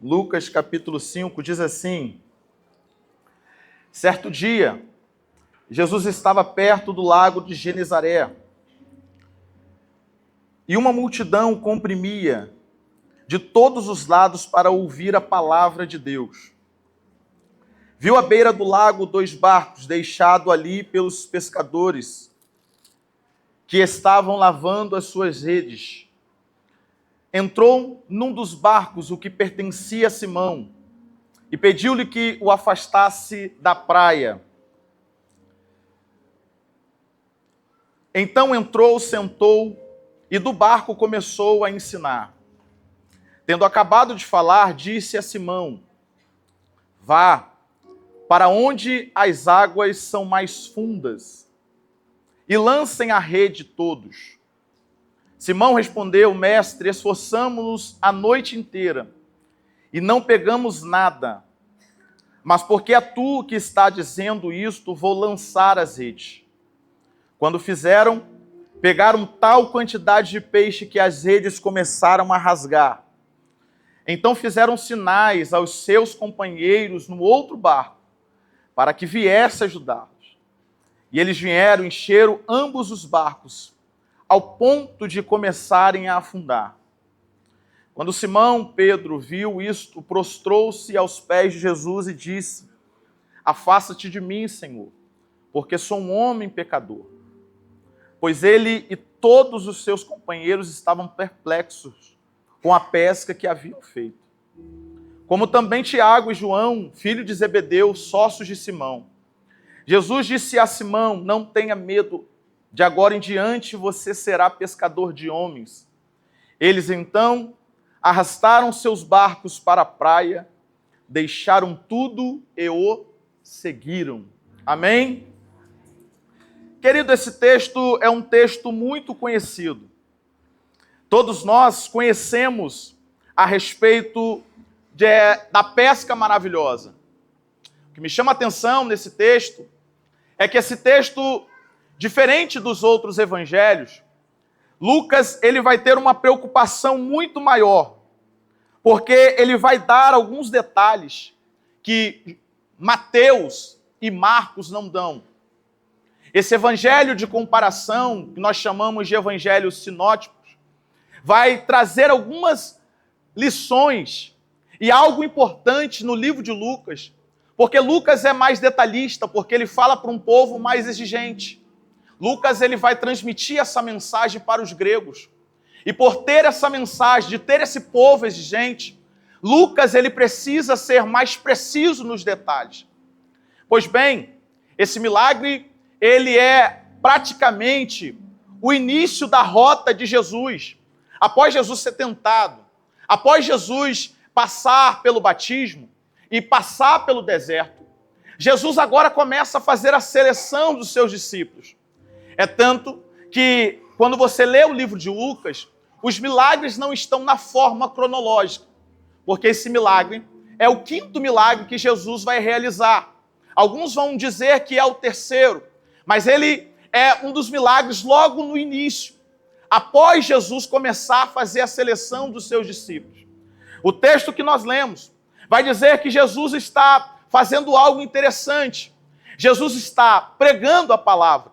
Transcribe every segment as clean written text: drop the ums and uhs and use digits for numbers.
Lucas capítulo 5 diz assim: certo dia, Jesus estava perto do lago de Genezaré e uma multidão comprimia de todos os lados para ouvir a palavra de Deus. Viu à beira do lago 2 barcos deixados ali pelos pescadores que estavam lavando as suas redes. Entrou num dos barcos, o que pertencia a Simão, e pediu-lhe que o afastasse da praia. Então entrou, sentou e do barco começou a ensinar. Tendo acabado de falar, disse a Simão: vá para onde as águas são mais fundas e lancem a rede todos. Simão respondeu: mestre, esforçamo-nos a noite inteira e não pegamos nada. Mas porque é tu que está dizendo isto, vou lançar as redes. Quando fizeram, pegaram tal quantidade de peixe que as redes começaram a rasgar. Então fizeram sinais aos seus companheiros no outro barco, para que viesse ajudá-los. E eles vieram, encheram ambos os barcos, ao ponto de começarem a afundar. Quando Simão Pedro viu isto, prostrou-se aos pés de Jesus e disse: afasta-te de mim, Senhor, porque sou um homem pecador. Pois ele e todos os seus companheiros estavam perplexos com a pesca que haviam feito. Como também Tiago e João, filho de Zebedeu, sócios de Simão. Jesus disse a Simão: não tenha medo, de agora em diante você será pescador de homens. Eles então arrastaram seus barcos para a praia, deixaram tudo e o seguiram. Amém? Querido, esse texto é um texto muito conhecido. Todos nós conhecemos a respeito da pesca maravilhosa. O que me chama a atenção nesse texto é que esse texto, diferente dos outros evangelhos, Lucas ele vai ter uma preocupação muito maior, porque ele vai dar alguns detalhes que Mateus e Marcos não dão. Esse evangelho de comparação, que nós chamamos de evangelhos sinóticos, vai trazer algumas lições e algo importante no livro de Lucas, porque Lucas é mais detalhista, porque ele fala para um povo mais exigente. Lucas ele vai transmitir essa mensagem para os gregos. E por ter essa mensagem, de ter esse povo exigente, Lucas ele precisa ser mais preciso nos detalhes. Pois bem, esse milagre ele é praticamente o início da rota de Jesus. Após Jesus ser tentado, após Jesus passar pelo batismo e passar pelo deserto, Jesus agora começa a fazer a seleção dos seus discípulos. É tanto que, quando você lê o livro de Lucas, os milagres não estão na forma cronológica, porque esse milagre é o 5º milagre que Jesus vai realizar. Alguns vão dizer que é o 3º, mas ele é um dos milagres logo no início, após Jesus começar a fazer a seleção dos seus discípulos. O texto que nós lemos vai dizer que Jesus está fazendo algo interessante. Jesus está pregando a palavra.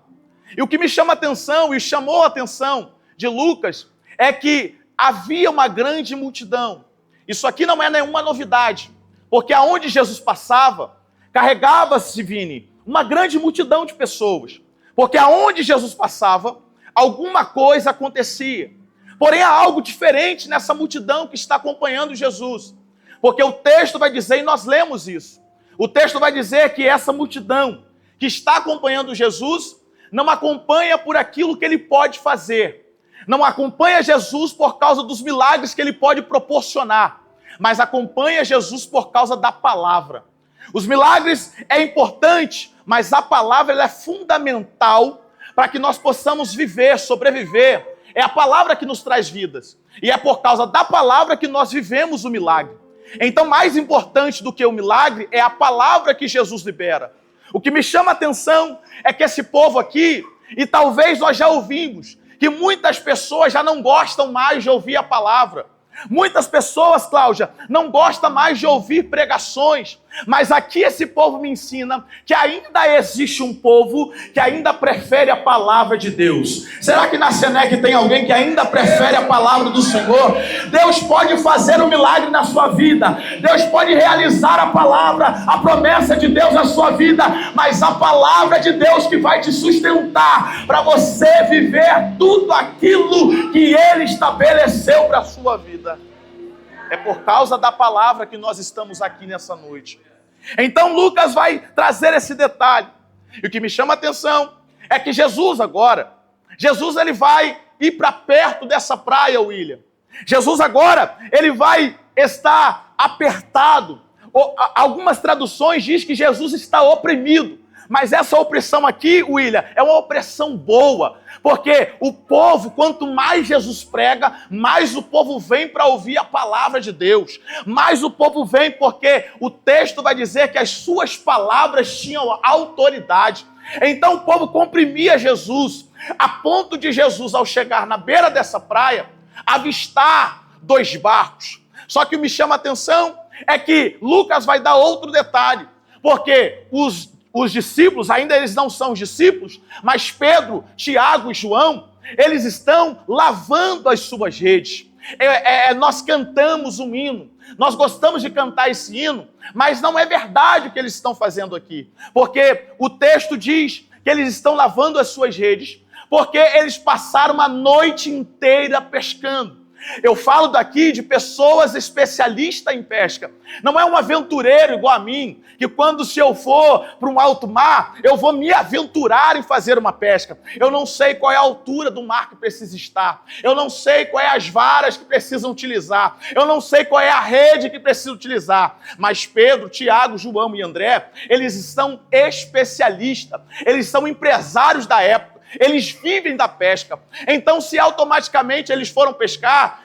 E o que me chama a atenção e chamou a atenção de Lucas é que havia uma grande multidão. Isso aqui não é nenhuma novidade, porque aonde Jesus passava, carregava-se, Vini, uma grande multidão de pessoas. Porque aonde Jesus passava, alguma coisa acontecia. Porém, há algo diferente nessa multidão que está acompanhando Jesus. Porque o texto vai dizer, e nós lemos isso, o texto vai dizer que essa multidão que está acompanhando Jesus não acompanha por aquilo que ele pode fazer. Não acompanha Jesus por causa dos milagres que ele pode proporcionar, mas acompanha Jesus por causa da palavra. Os milagres é importante, mas a palavra ela é fundamental para que nós possamos viver, sobreviver. É a palavra que nos traz vidas. E é por causa da palavra que nós vivemos o milagre. Então, mais importante do que o milagre é a palavra que Jesus libera. O que me chama a atenção é que esse povo aqui, e talvez nós já ouvimos, que muitas pessoas já não gostam mais de ouvir a palavra. Muitas pessoas, Cláudia, não gostam mais de ouvir pregações, mas aqui esse povo me ensina que ainda existe um povo que ainda prefere a palavra de Deus. Será que na Senec tem alguém que ainda prefere a palavra do Senhor? Deus pode fazer um milagre na sua vida, Deus pode realizar a palavra, a promessa de Deus na sua vida, mas a palavra de Deus que vai te sustentar para você viver tudo aquilo que Ele estabeleceu para a sua vida. É por causa da palavra que nós estamos aqui nessa noite. Então Lucas vai trazer esse detalhe. E o que me chama a atenção é que Jesus ele vai ir para perto dessa praia, William. Jesus agora, ele vai estar apertado. Algumas traduções dizem que Jesus está oprimido. Mas essa opressão aqui, William, é uma opressão boa. Porque o povo, quanto mais Jesus prega, mais o povo vem para ouvir a palavra de Deus. Mais o povo vem porque o texto vai dizer que as suas palavras tinham autoridade. Então o povo comprimia Jesus, a ponto de Jesus, ao chegar na beira dessa praia, avistar 2 barcos. Só que o que me chama a atenção é que Lucas vai dar outro detalhe. Porque os discípulos, ainda eles não são os discípulos, mas Pedro, Tiago e João, eles estão lavando as suas redes. Nós cantamos um hino, nós gostamos de cantar esse hino, mas não é verdade o que eles estão fazendo aqui. Porque o texto diz que eles estão lavando as suas redes, porque eles passaram uma noite inteira pescando. Eu falo daqui de pessoas especialistas em pesca. Não é um aventureiro igual a mim, que quando se eu for para um alto mar, eu vou me aventurar em fazer uma pesca. Eu não sei qual é a altura do mar que precisa estar. Eu não sei qual é as varas que precisam utilizar. Eu não sei qual é a rede que precisa utilizar. Mas Pedro, Tiago, João e André, eles são especialistas. Eles são empresários da época. Eles vivem da pesca. Então, se automaticamente eles foram pescar,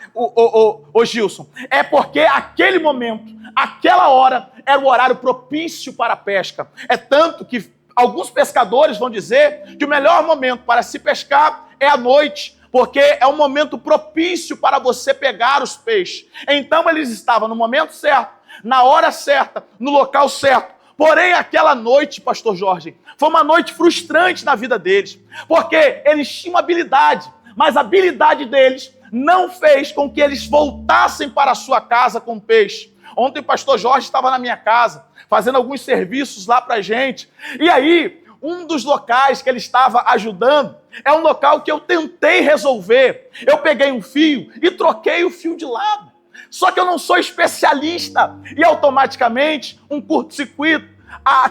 Gilson, é porque aquele momento, aquela hora, era o horário propício para a pesca. É tanto que alguns pescadores vão dizer que o melhor momento para se pescar é à noite, porque é um momento propício para você pegar os peixes. Então, eles estavam no momento certo, na hora certa, no local certo. Porém, aquela noite, pastor Jorge, foi uma noite frustrante na vida deles, porque eles tinham habilidade, mas a habilidade deles não fez com que eles voltassem para a sua casa com peixe. Ontem o pastor Jorge estava na minha casa, fazendo alguns serviços lá para a gente, e aí, um dos locais que ele estava ajudando é um local que eu tentei resolver. Eu peguei um fio e troquei o fio de lado. Só que eu não sou especialista e automaticamente um curto-circuito,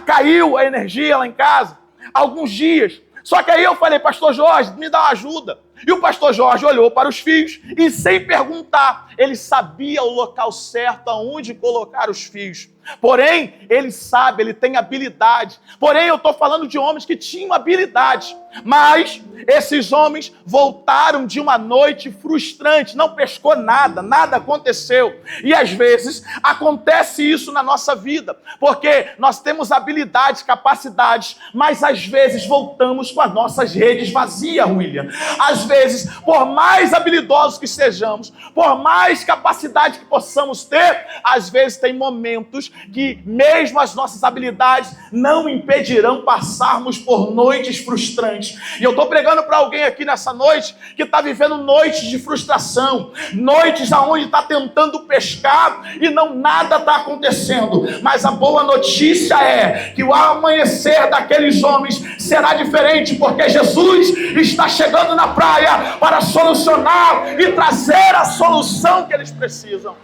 caiu a energia lá em casa, alguns dias. Só que aí eu falei, pastor Jorge, me dá uma ajuda. E o pastor Jorge olhou para os fios e, sem perguntar, ele sabia o local certo aonde colocar os fios. Porém, ele sabe, ele tem habilidade. Porém, eu estou falando de homens que tinham habilidade. Mas esses homens voltaram de uma noite frustrante, não pescou nada, nada aconteceu. E às vezes acontece isso na nossa vida, porque nós temos habilidades, capacidades, mas às vezes voltamos com as nossas redes vazias, William. Às vezes, por mais habilidosos que sejamos, por mais capacidade que possamos ter, às vezes tem momentos que mesmo as nossas habilidades não impedirão passarmos por noites frustrantes. E eu estou pregando para alguém aqui nessa noite que está vivendo noites de frustração, noites onde está tentando pescar e nada está acontecendo. Mas a boa notícia é que o amanhecer daqueles homens será diferente, porque Jesus está chegando na praia para solucionar e trazer a solução que eles precisam.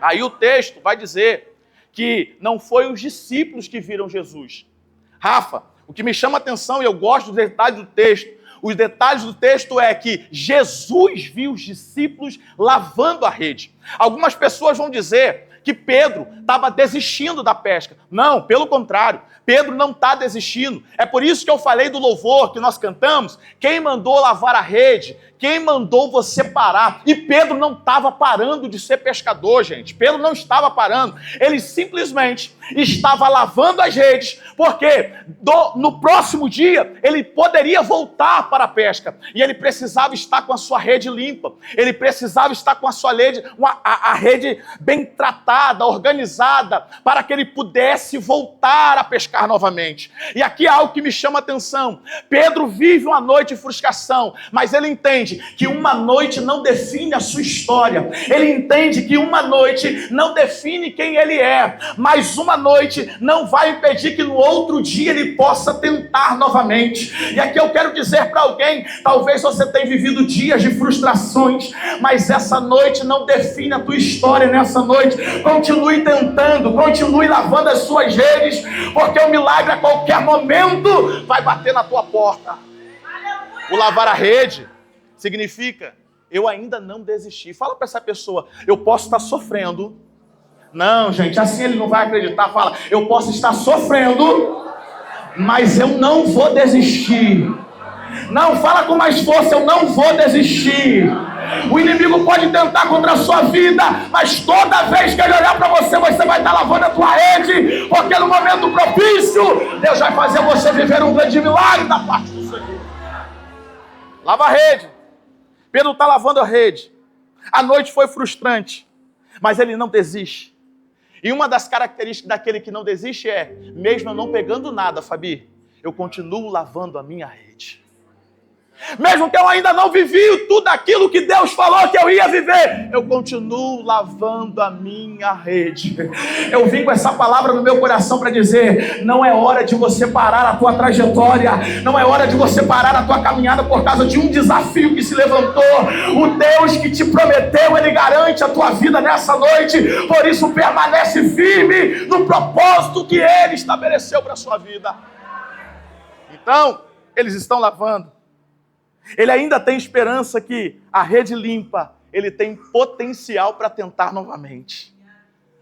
Aí o texto vai dizer que não foi os discípulos que viram Jesus. Rafa, o que me chama a atenção, e eu gosto dos detalhes do texto, os detalhes do texto é que Jesus viu os discípulos lavando a rede. Algumas pessoas vão dizer que Pedro estava desistindo da pesca. Não, pelo contrário, Pedro não está desistindo. É por isso que eu falei do louvor que nós cantamos. Quem mandou lavar a rede? Quem mandou você parar? E Pedro não estava parando de ser pescador, gente. Pedro não estava parando. Ele simplesmente estava lavando as redes, porque no próximo dia ele poderia voltar para a pesca. E ele precisava estar com a sua rede limpa. Ele precisava estar com a sua rede, a rede bem tratada, organizada, para que ele pudesse voltar a pescar novamente. E aqui há algo que me chama a atenção. Pedro vive uma noite de frustração, mas ele entende que uma noite não define a sua história. Ele entende que uma noite não define quem ele é, mas uma noite não vai impedir que no outro dia ele possa tentar novamente. E aqui eu quero dizer para alguém, talvez você tenha vivido dias de frustrações, mas essa noite não define a tua história. Nessa noite, continue tentando, continue lavando as suas redes, porque o milagre a qualquer momento vai bater na tua porta. O lavar a rede significa, eu ainda não desisti. Fala para essa pessoa, eu posso estar sofrendo. Não, gente, assim ele não vai acreditar. Fala, eu posso estar sofrendo, mas eu não vou desistir. Não, fala com mais força, eu não vou desistir. O inimigo pode tentar contra a sua vida, mas toda vez que ele olhar para você, você vai estar lavando a tua rede, porque no momento propício, Deus vai fazer você viver um grande milagre da parte do Senhor. Lava a rede. Pedro está lavando a rede. A noite foi frustrante, mas ele não desiste. E uma das características daquele que não desiste é, mesmo eu não pegando nada, Fabi, eu continuo lavando a minha rede. Mesmo que eu ainda não vivi tudo aquilo que Deus falou que eu ia viver, eu continuo lavando a minha rede. Eu vim com essa palavra no meu coração para dizer, não é hora de você parar a tua trajetória, não é hora de você parar a tua caminhada por causa de um desafio que se levantou. O Deus que te prometeu, Ele garante a tua vida nessa noite, por isso permanece firme no propósito que Ele estabeleceu para a sua vida. Então, eles estão lavando. Ele ainda tem esperança que a rede limpa, ele tem potencial para tentar novamente.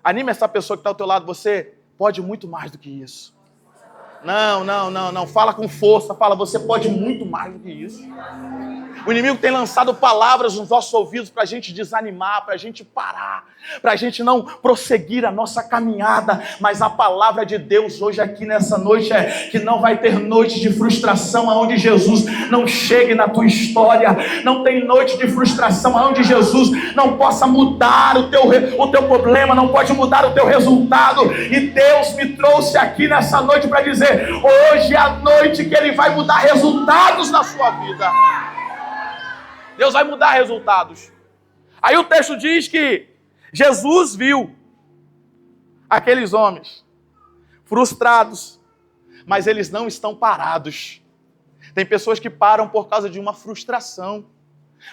Anime essa pessoa que está ao teu lado, você pode muito mais do que isso. Não. Fala com força, fala, você pode muito mais do que isso. O inimigo tem lançado palavras nos nossos ouvidos para a gente desanimar, para a gente parar, para a gente não prosseguir a nossa caminhada. Mas a palavra de Deus hoje aqui nessa noite é que não vai ter noite de frustração aonde Jesus não chegue na tua história. Não tem noite de frustração aonde Jesus não possa mudar o teu problema, não pode mudar o teu resultado. E Deus me trouxe aqui nessa noite para dizer, hoje é a noite que Ele vai mudar resultados na sua vida. Deus vai mudar resultados. Aí o texto diz que Jesus viu aqueles homens frustrados, mas eles não estão parados. Tem pessoas que param por causa de uma frustração,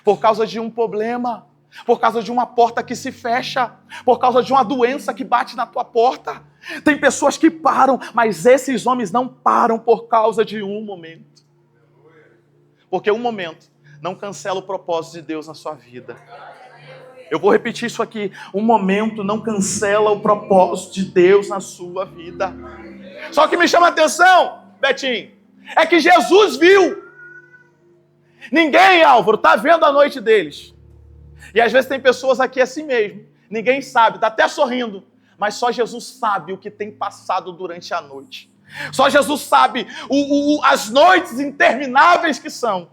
por causa de um problema, por causa de uma porta que se fecha, por causa de uma doença que bate na tua porta. Tem pessoas que param, mas esses homens não param por causa de um momento. Porque um momento não cancela o propósito de Deus na sua vida. Eu vou repetir isso aqui. Um momento não cancela o propósito de Deus na sua vida. Só que me chama a atenção, Betinho, é que Jesus viu. Ninguém, Álvaro, está vendo a noite deles. E às vezes tem pessoas aqui assim mesmo. Ninguém sabe, está até sorrindo. Mas só Jesus sabe o que tem passado durante a noite. Só Jesus sabe as noites intermináveis que são.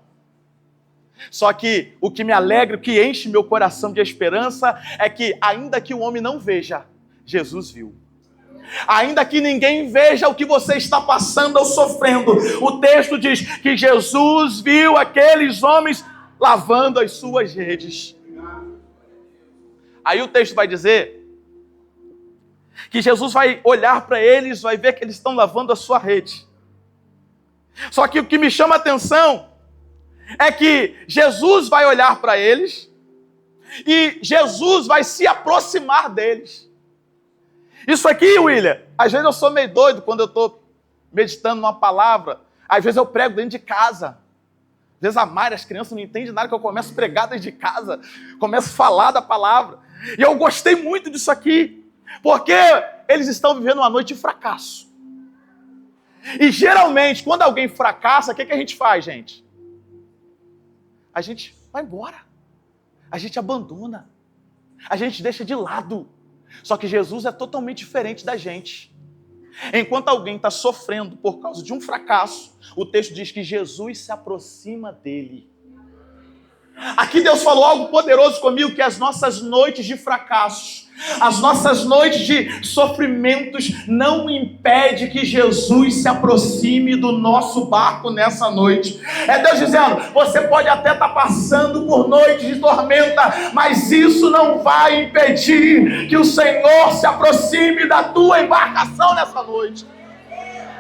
Só que o que me alegra, o que enche meu coração de esperança é que ainda que o homem não veja, Jesus viu. Ainda que ninguém veja o que você está passando ou sofrendo, o texto diz que Jesus viu aqueles homens lavando as suas redes. Aí o texto vai dizer que Jesus vai olhar para eles, vai ver que eles estão lavando a sua rede. Só que o que me chama a atenção é que Jesus vai olhar para eles e Jesus vai se aproximar deles. Isso aqui, William, às vezes eu sou meio doido quando eu estou meditando numa palavra. Às vezes eu prego dentro de casa. Às vezes a Mari, as crianças não entendem nada que eu começo a pregar dentro de casa. Começo a falar da palavra. E eu gostei muito disso aqui. Porque eles estão vivendo uma noite de fracasso. E geralmente, quando alguém fracassa, o que a gente faz, gente? A gente vai embora. A gente abandona. A gente deixa de lado. Só que Jesus é totalmente diferente da gente. Enquanto alguém está sofrendo por causa de um fracasso, o texto diz que Jesus se aproxima dele. Aqui Deus falou algo poderoso comigo, que as nossas noites de fracasso, as nossas noites de sofrimentos não impedem que Jesus se aproxime do nosso barco nessa noite. É Deus dizendo, você pode até estar passando por noites de tormenta, mas isso não vai impedir que o Senhor se aproxime da tua embarcação nessa noite.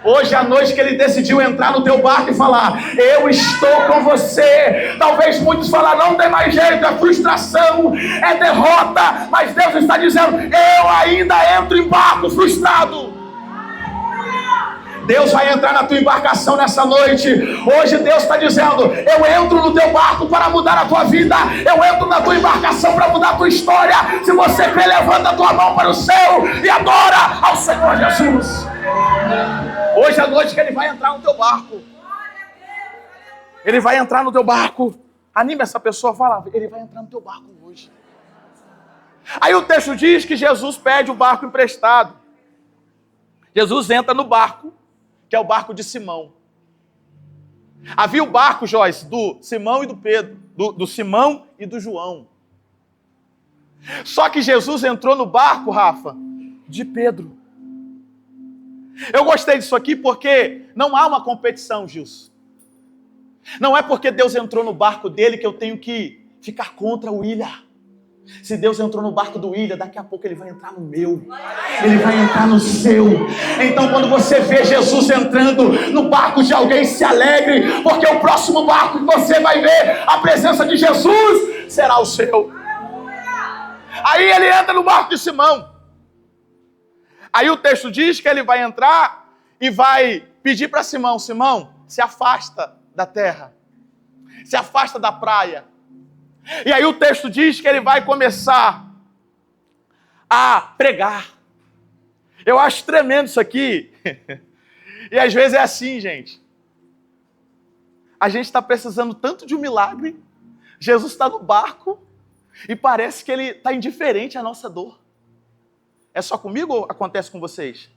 Hoje é a noite que ele decidiu entrar no teu barco e falar, eu estou com você. Talvez muitos falam, não tem mais jeito, é frustração, é derrota. Mas Deus está dizendo, eu ainda entro em barco frustrado. Deus vai entrar na tua embarcação nessa noite. Hoje Deus está dizendo, eu entro no teu barco para mudar a tua vida. Eu entro na tua embarcação para mudar a tua história. Se você crê, levanta a tua mão para o céu e adora ao Senhor Jesus. Hoje é a noite que ele vai entrar no teu barco. Ele vai entrar no teu barco. Anima essa pessoa, fala, ele vai entrar no teu barco hoje. Aí o texto diz que Jesus pede o barco emprestado. Jesus entra no barco, que é o barco de Simão. Havia o barco, Joyce, do Simão e do Pedro, do Simão e do João. Só que Jesus entrou no barco, Rafa, de Pedro. Eu gostei disso aqui porque não há uma competição, Gilson. Não é porque Deus entrou no barco dele que eu tenho que ficar contra o William. Se Deus entrou no barco do William, daqui a pouco ele vai entrar no meu. Ele vai entrar no seu. Então quando você vê Jesus entrando no barco de alguém, se alegre, porque o próximo barco que você vai ver, a presença de Jesus será o seu. Aí ele entra no barco de Simão. Aí o texto diz que ele vai entrar e vai pedir para Simão, Simão, se afasta da terra, se afasta da praia. E aí o texto diz que ele vai começar a pregar. Eu acho tremendo isso aqui. E às vezes é assim, gente. A gente está precisando tanto de um milagre, Jesus está no barco e parece que ele está indiferente à nossa dor. É só comigo ou acontece com vocês?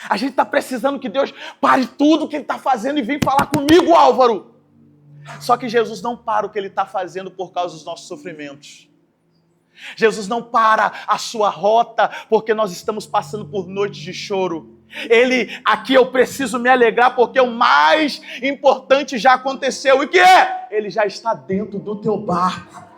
A gente está precisando que Deus pare tudo o que Ele está fazendo e venha falar comigo, Álvaro. Só que Jesus não para o que Ele está fazendo por causa dos nossos sofrimentos. Jesus não para a sua rota porque nós estamos passando por noites de choro. Aqui eu preciso me alegrar porque o mais importante já aconteceu. E o que é? Ele já está dentro do teu barco.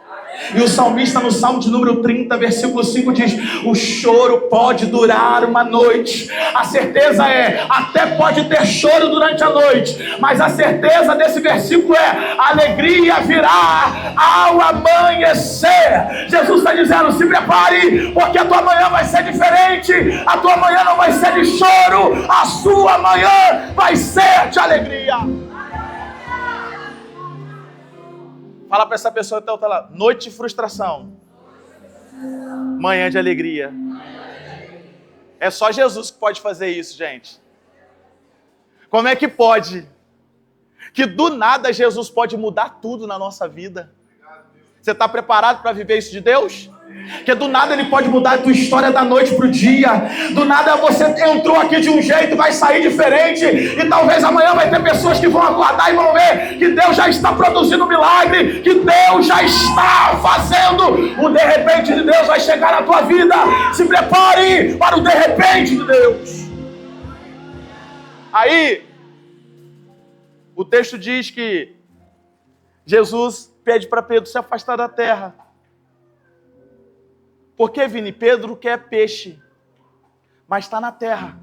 E o salmista no Salmo de número 30, versículo 5 diz, o choro pode durar uma noite. A certeza é, até pode ter choro durante a noite, mas a certeza desse versículo é, a alegria virá ao amanhecer. Jesus está dizendo, se prepare, porque a tua manhã vai ser diferente. A tua manhã não vai ser de choro, a sua manhã vai ser de alegria. Fala para essa pessoa que está lá, noite de frustração, manhã de alegria. É só Jesus que pode fazer isso, gente. Como é que pode? Que do nada Jesus pode mudar tudo na nossa vida. Você está preparado para viver isso de Deus? Que do nada Ele pode mudar a tua história da noite para o dia. Do nada você entrou aqui de um jeito, vai sair diferente. E talvez amanhã vai ter pessoas que vão acordar e vão ver que Deus já está produzindo um milagre, que Deus já está fazendo. O de repente de Deus vai chegar na tua vida. Se prepare para o de repente de Deus. Aí, o texto diz que Jesus pede para Pedro se afastar da terra. Porque, Vini, Pedro quer peixe, mas está na terra.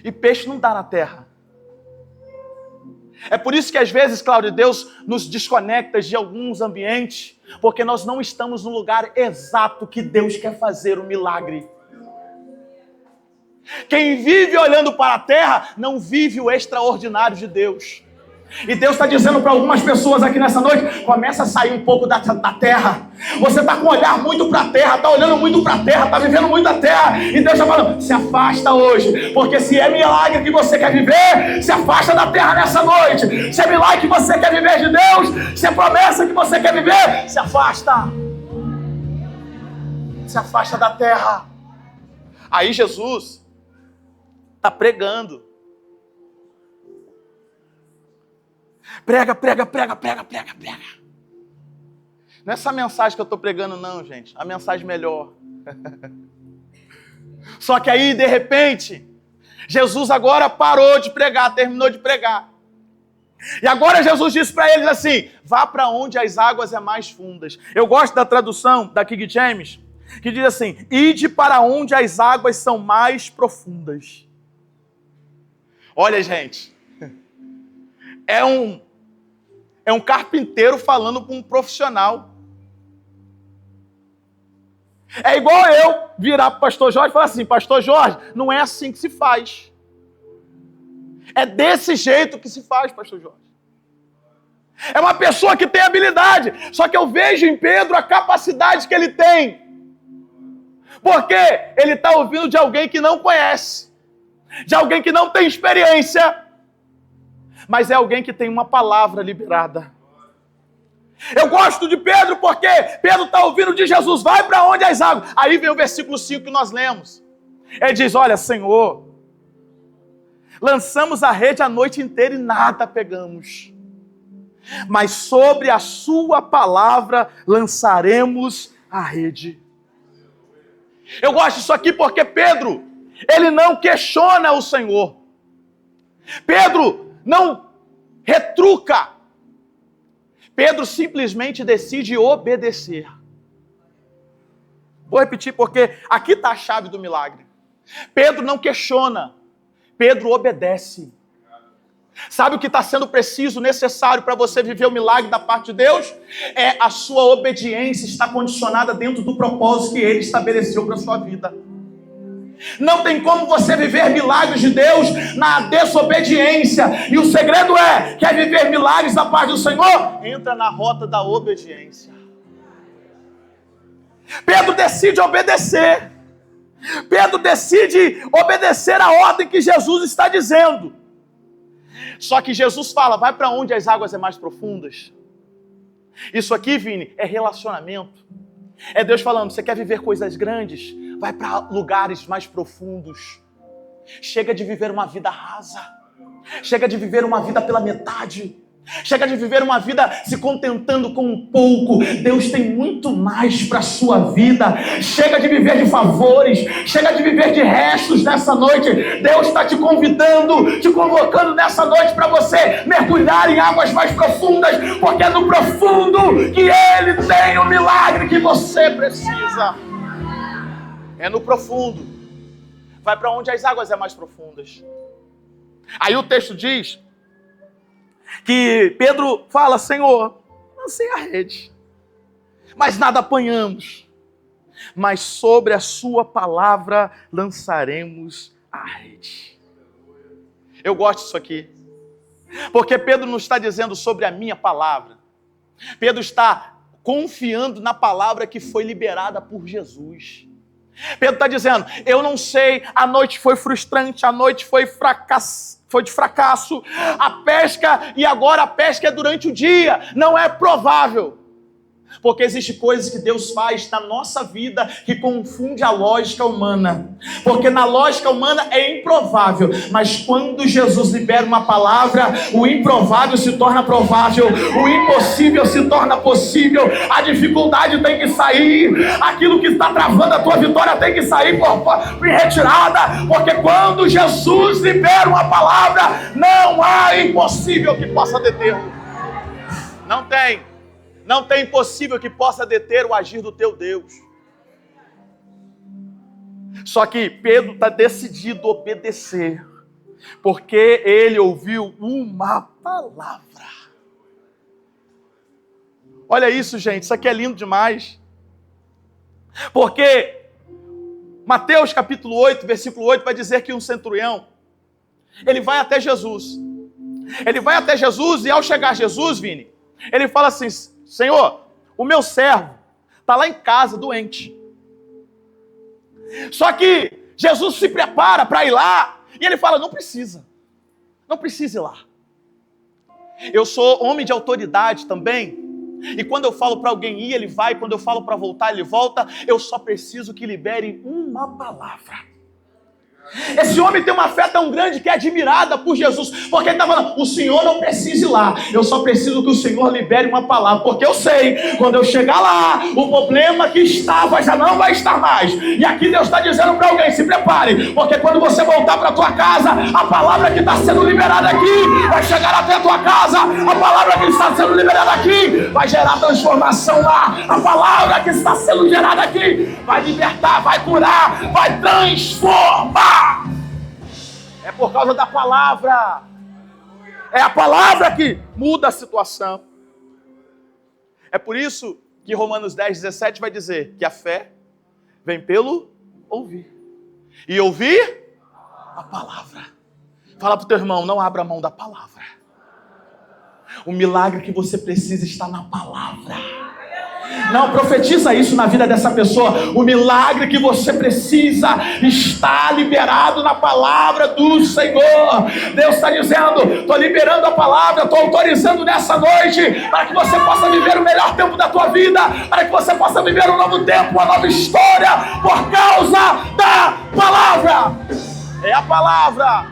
E peixe não dá na terra. É por isso que às vezes, Cláudio, Deus nos desconecta de alguns ambientes, porque nós não estamos no lugar exato que Deus quer fazer o milagre. Quem vive olhando para a terra, não vive o extraordinário de Deus. E Deus está dizendo para algumas pessoas aqui nessa noite, começa a sair um pouco da terra. Você está com um olhar muito para a terra, está olhando muito para a terra, está vivendo muito a terra. E Deus está falando, se afasta hoje. Porque se é milagre que você quer viver, se afasta da terra nessa noite. Se é milagre que você quer viver de Deus, se é promessa que você quer viver, se afasta. Se afasta da terra. Aí Jesus está pregando. Prega. Não é essa mensagem que eu estou pregando não, gente. A mensagem melhor. Só que aí, de repente, Jesus agora parou de pregar, terminou de pregar. E agora Jesus disse para eles assim, vá para onde as águas é mais fundas. Eu gosto da tradução da King James, que diz assim, ide para onde as águas são mais profundas. Olha, gente, é um carpinteiro falando para um profissional. É igual eu virar para o pastor Jorge e falar assim, pastor Jorge, não é assim que se faz. É desse jeito que se faz, pastor Jorge. É uma pessoa que tem habilidade, só que eu vejo em Pedro a capacidade que ele tem. Porque ele está ouvindo de alguém que não conhece, de alguém que não tem experiência, mas é alguém que tem uma palavra liberada. Eu gosto de Pedro porque Pedro está ouvindo de Jesus, vai para onde as águas. Aí vem o versículo 5 que nós lemos. Ele diz, olha, Senhor, lançamos a rede a noite inteira e nada pegamos. Mas sobre a sua palavra lançaremos a rede. Eu gosto disso aqui porque Pedro, ele não questiona o Senhor. Pedro não retruca. Pedro simplesmente decide obedecer. Vou repetir porque aqui está a chave do milagre. Pedro não questiona, Pedro obedece. Sabe o que está sendo preciso, necessário para você viver o milagre da parte de Deus? É a sua obediência estar condicionada dentro do propósito que Ele estabeleceu para a sua vida. Não tem como você viver milagres de Deus na desobediência. E o segredo é, quer viver milagres da parte do Senhor? Entra na rota da obediência. Pedro decide obedecer. Pedro decide obedecer a ordem que Jesus está dizendo. Só que Jesus fala, vai para onde as águas é mais profundas. Isso aqui, Vini, é relacionamento. É Deus falando, você quer viver coisas grandes? Vai para lugares mais profundos. Chega de viver uma vida rasa. Chega de viver uma vida pela metade. Chega de viver uma vida se contentando com um pouco. Deus tem muito mais para a sua vida. Chega de viver de favores. Chega de viver de restos nessa noite. Deus está te convidando, te convocando nessa noite para você mergulhar em águas mais profundas, porque é no profundo que Ele tem o milagre que você precisa. É no profundo. Vai para onde as águas é mais profundas. Aí o texto diz que Pedro fala, Senhor, lancei a rede, mas nada apanhamos. Mas sobre a sua palavra lançaremos a rede. Eu gosto disso aqui. Porque Pedro não está dizendo sobre a minha palavra. Pedro está confiando na palavra que foi liberada por Jesus. Pedro está dizendo, eu não sei, a noite foi frustrante, a noite foi de fracasso, a pesca, e agora a pesca é durante o dia, não é provável. Porque existem coisas que Deus faz na nossa vida que confunde a lógica humana. Porque na lógica humana é improvável. Mas quando Jesus libera uma palavra, o improvável se torna provável. O impossível se torna possível. A dificuldade tem que sair. Aquilo que está travando a tua vitória tem que sair por retirada. Porque quando Jesus libera uma palavra, não há impossível que possa detê-lo. Não tem. Não tem impossível que possa deter o agir do teu Deus. Só que Pedro está decidido a obedecer, porque ele ouviu uma palavra. Olha isso, gente, isso aqui é lindo demais. Porque Mateus capítulo 8, versículo 8, vai dizer que um centurião, ele vai até Jesus. Ele vai até Jesus e ao chegar a Jesus, Vini, ele fala assim: Senhor, o meu servo está lá em casa, doente. Só que Jesus se prepara para ir lá e ele fala: não precisa ir lá. Eu sou homem de autoridade também. E quando eu falo para alguém ir, ele vai. Quando eu falo para voltar, ele volta. Eu só preciso que libere uma palavra. Esse homem tem uma fé tão grande que é admirada por Jesus, porque ele está falando: o Senhor não precisa ir lá, eu só preciso que o Senhor libere uma palavra, porque eu sei, quando eu chegar lá, o problema que estava já não vai estar mais. E aqui Deus está dizendo para alguém: se prepare, porque quando você voltar para a tua casa, a palavra que está sendo liberada aqui vai chegar até a tua casa. A palavra que está sendo liberada aqui vai gerar transformação lá. A palavra que está sendo gerada aqui vai libertar, vai curar, vai transformar. É por causa da palavra. É a palavra que muda a situação. É por isso que Romanos 10:17 vai dizer que a fé vem pelo ouvir. E ouvir a palavra. Fala para o teu irmão: não abra mão da palavra. O milagre que você precisa está na palavra. Não, profetiza isso na vida dessa pessoa. O milagre que você precisa está liberado na palavra do Senhor. Deus está dizendo: estou liberando a palavra, estou autorizando nessa noite para que você possa viver o melhor tempo da tua vida, para que você possa viver um novo tempo, uma nova história, por causa da palavra. É a palavra.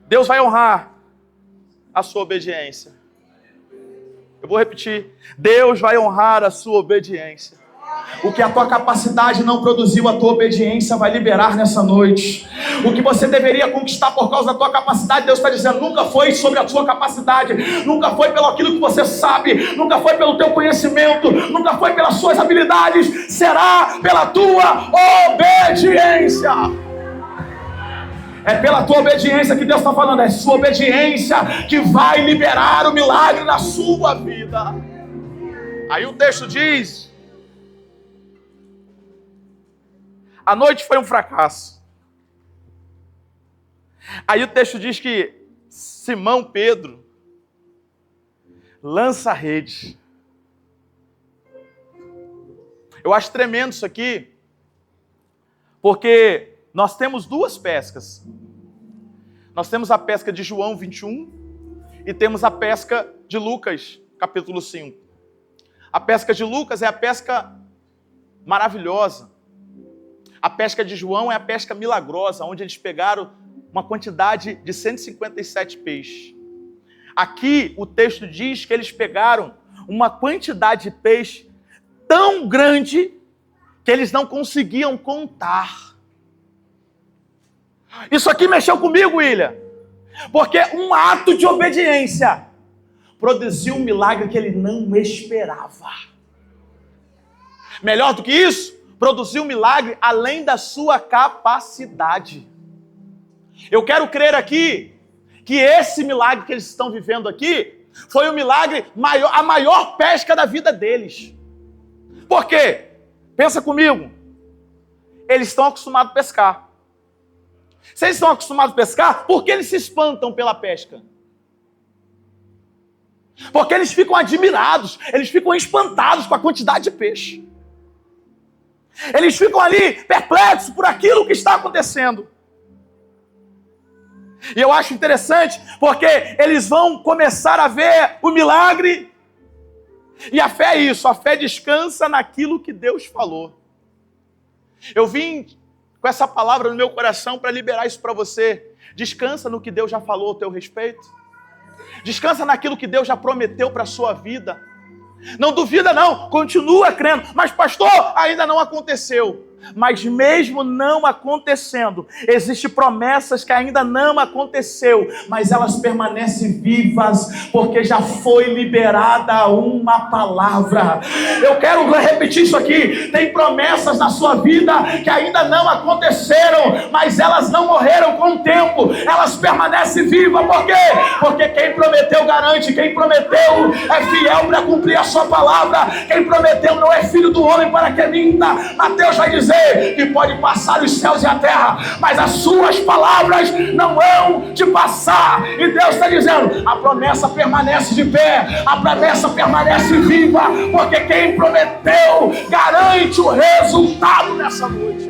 Deus vai honrar a sua obediência. Eu vou repetir: Deus vai honrar a sua obediência. O que a tua capacidade não produziu, a tua obediência vai liberar nessa noite. O que você deveria conquistar por causa da tua capacidade, Deus está dizendo, nunca foi sobre a tua capacidade, nunca foi pelo aquilo que você sabe, nunca foi pelo teu conhecimento, nunca foi pelas suas habilidades, será pela tua obediência. É pela tua obediência que Deus está falando. É sua obediência que vai liberar o milagre na sua vida. Aí o texto diz: a noite foi um fracasso. Aí o texto diz que Simão Pedro lança a rede. Eu acho tremendo isso aqui, porque nós temos duas pescas. Nós temos a pesca de João 21 e temos a pesca de Lucas, capítulo 5. A pesca de Lucas é a pesca maravilhosa. A pesca de João é a pesca milagrosa, onde eles pegaram uma quantidade de 157 peixes. Aqui o texto diz que eles pegaram uma quantidade de peixe tão grande que eles não conseguiam contar. Isso aqui mexeu comigo, William, porque um ato de obediência produziu um milagre que ele não esperava. Melhor do que isso, produziu um milagre além da sua capacidade. Eu quero crer aqui que esse milagre que eles estão vivendo aqui foi o milagre maior, a maior pesca da vida deles. Por quê? Pensa comigo. Eles estão acostumados a pescar. Se eles estão acostumados a pescar, por que eles se espantam pela pesca? Porque eles ficam admirados, eles ficam espantados com a quantidade de peixe. Eles ficam ali perplexos por aquilo que está acontecendo. E eu acho interessante, porque eles vão começar a ver o milagre. E a fé é isso, a fé descansa naquilo que Deus falou. Eu vim com essa palavra no meu coração para liberar isso para você. Descansa no que Deus já falou a teu respeito. Descansa naquilo que Deus já prometeu para a sua vida. Não duvida não, continua crendo. Mas pastor, ainda não aconteceu. Mas mesmo não acontecendo, existem promessas que ainda não aconteceu, mas elas permanecem vivas, porque já foi liberada uma palavra. Eu quero repetir isso aqui. Tem promessas na sua vida que ainda não aconteceram, mas elas não morreram com o tempo, elas permanecem vivas. Por quê? Porque quem prometeu garante, quem prometeu é fiel para cumprir a sua palavra. Quem prometeu não é filho do homem para que minta. Mateus vai dizer dizer que pode passar os céus e a terra, mas as suas palavras não vão te passar. E Deus está dizendo, a promessa permanece de pé, a promessa permanece viva, porque quem prometeu garante o resultado nessa noite.